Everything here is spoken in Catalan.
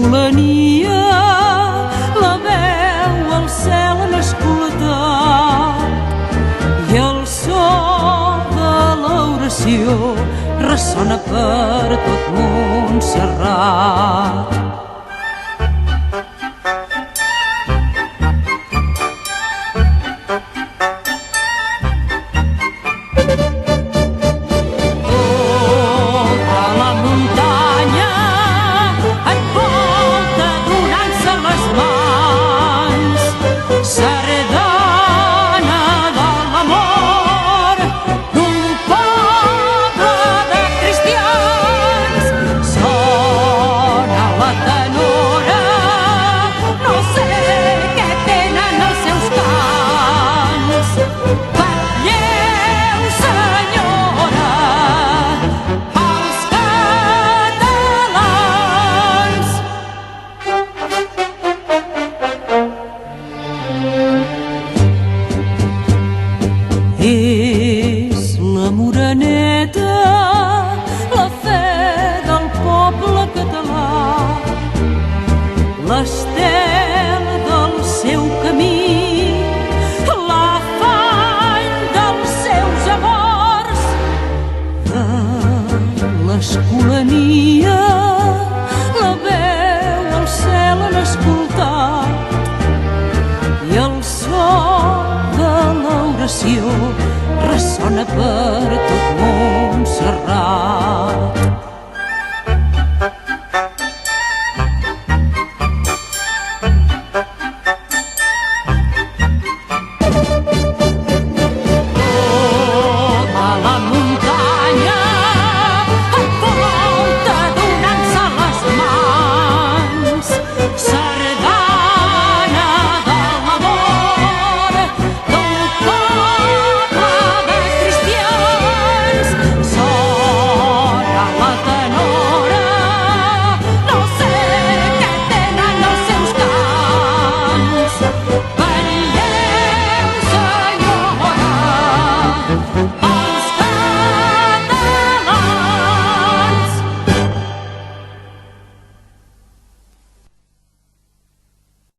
l'escolania, la veu al cel han escoltat i el so de l'oració ressona per tot Montserrat. És la Moreneta, la fe del poble català, l'estel del seu camí, l'afany dels seus amors. De l'escolania, la veu al cel han escoltat i el so de l'oració ressona per tot